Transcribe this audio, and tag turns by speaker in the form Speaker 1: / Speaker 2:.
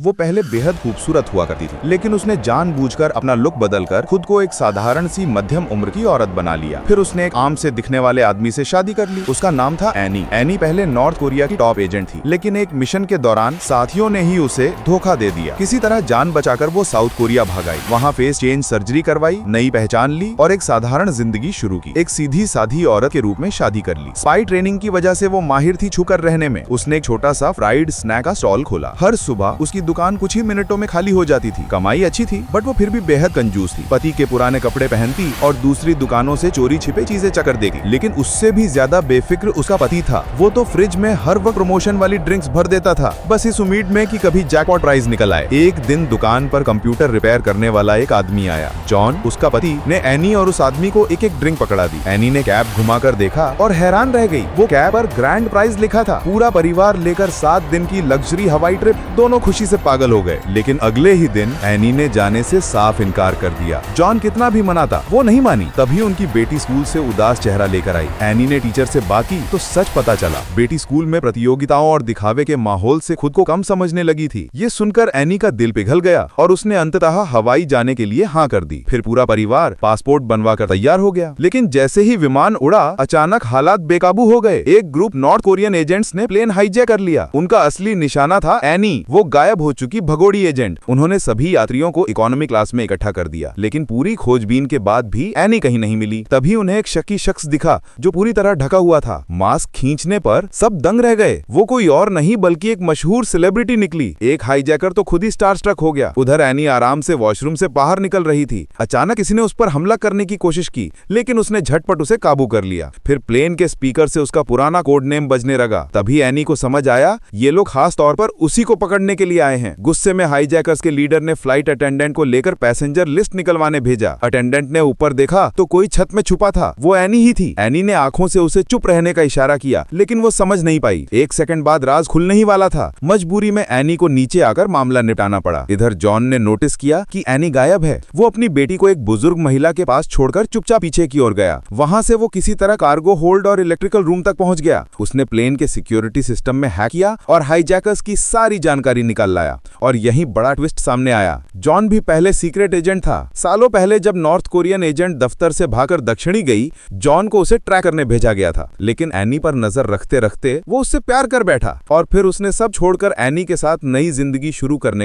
Speaker 1: वो पहले बेहद खूबसूरत हुआ करती थी, लेकिन उसने जानबूझकर अपना लुक बदलकर खुद को एक साधारण सी मध्यम उम्र की औरत बना लिया। फिर उसने एक आम से दिखने वाले आदमी से शादी कर ली। उसका नाम था एनी। एनी पहले नॉर्थ कोरिया की टॉप एजेंट थी, लेकिन एक मिशन के दौरान साथियों ने ही उसे धोखा दे दिया। किसी तरह जान बचाकर वो साउथ कोरिया भाग आई। वहाँ फेस चेंज सर्जरी करवाई, नई पहचान ली और एक साधारण जिंदगी शुरू की। एक सीधी साधी औरत के रूप में शादी कर ली। स्पाई ट्रेनिंग की वजह से वो माहिर थी छुकर रहने में। उसने एक छोटा सा फ्राइड स्नैक का स्टॉल खोला। हर सुबह उसकी दुकान कुछ ही मिनटों में खाली हो जाती थी। कमाई अच्छी थी, बट वो फिर भी बेहद कंजूस थी। पति के पुराने कपड़े पहनती और दूसरी दुकानों से चोरी छिपे चीजें चकर देती। लेकिन उससे भी ज्यादा बेफिक्र उसका पति था। वो तो फ्रिज में हर वक्त प्रमोशन वाली ड्रिंक्स भर देता था, बस इस उम्मीद में कि कभी जैकपॉट प्राइज निकल आए। एक दिन दुकान पर कंप्यूटर रिपेयर करने वाला एक आदमी आया। जॉन, उसका पति, ने एनी और उस आदमी को एक एक ड्रिंक पकड़ा दी। एनी ने कैब घुमाकर देखा और हैरान रह गई। वो कैब पर ग्रैंड प्राइज लिखा था। पूरा परिवार लेकर 7 दिन की लग्जरी हवाई ट्रिप। दोनों खुशी से पागल हो गए। लेकिन अगले ही दिन एनी ने जाने से साफ इनकार कर दिया। जॉन कितना भी मनाता, वो नहीं मानी। तभी उनकी बेटी स्कूल से उदास चेहरा लेकर आई। एनी ने टीचर से बात की तो सच पता चला। बेटी स्कूल में प्रतियोगिताओं और दिखावे के माहौल से खुद को कम समझने लगी थी। ये सुनकर एनी का दिल पिघल गया और उसने अंततः हवाई जाने के लिए हाँ कर दी। फिर पूरा परिवार पासपोर्ट बनवा कर तैयार हो गया। लेकिन जैसे ही विमान उड़ा, अचानक हालात बेकाबू हो गए। एक ग्रुप नॉर्थ कोरियन एजेंट्स ने प्लेन हाईजैक कर लिया। उनका असली निशाना था एनी, वो गायब हो चुकी भगोड़ी एजेंट। उन्होंने सभी यात्रियों को इकोनॉमी क्लास में इकट्ठा कर दिया, लेकिन पूरी खोजबीन के बाद भी एनी कहीं नहीं मिली। तभी उन्हें एक शक्की शख्स दिखा जो पूरी तरह ढका हुआ था। मास्क खींचने पर सब दंग रह गए। वो कोई और नहीं बल्कि एक मशहूर सेलिब्रिटी निकली। एक हाईजैकर तो खुद ही स्टार स्ट्रक हो गया। उधर एनी आराम से वॉशरूम से बाहर निकल रही थी। अचानक किसी ने उस पर हमला करने की कोशिश की, लेकिन उसने झटपट उसे काबू कर लिया। फिर प्लेन के स्पीकर से उसका पुराना कोड नेम बजने लगा। तभी एनी को समझ आया ये लोग खास तौर पर उसी को पकड़ने के लिए आए हैं। गुस्से में हाईजैकर्स के लीडर ने फ्लाइट अटेंडेंट को लेकर पैसेंजर लिस्ट निकलवाने भेजा। अटेंडेंट ने ऊपर देखा तो कोई छत में छुपा था। वो एनी ही थी। एनी ने आंखों से उसे चुप रहने का इशारा किया, लेकिन वो समझ नहीं पाई। 1 सेकंड बाद राज खुलने ही वाला था। मजबूरी में एनी को नीचे आकर मामला निपटाना पड़ा। इधर जॉन ने नोटिस किया कि एनी गायब है। वो अपनी बेटी को एक बुजुर्ग महिला के पास छोड़कर चुपचाप पीछे की ओर गया। वहां से वो किसी तरह कार्गो होल्ड और इलेक्ट्रिकल रूम तक पहुंच गया। उसने प्लेन के सिक्योरिटी सिस्टम में हैक किया और हाईजैकर्स की सारी जानकारी निकाल लाया। और यही बड़ा ट्विस्ट सामने आया। जॉन भी पहले सीक्रेट एजेंट था। सालों पहले जब नॉर्थ कोरियन एजेंट दफ्तर से भागकर दक्षिणी गई, जॉन को उसे ट्रैक करने भेजा गया था। लेकिन एनी पर नजर रखते रखते वो उससे प्यार कर बैठा और फिर उसने सब छोड़कर एनी के साथ नई जिंदगी शुरू करने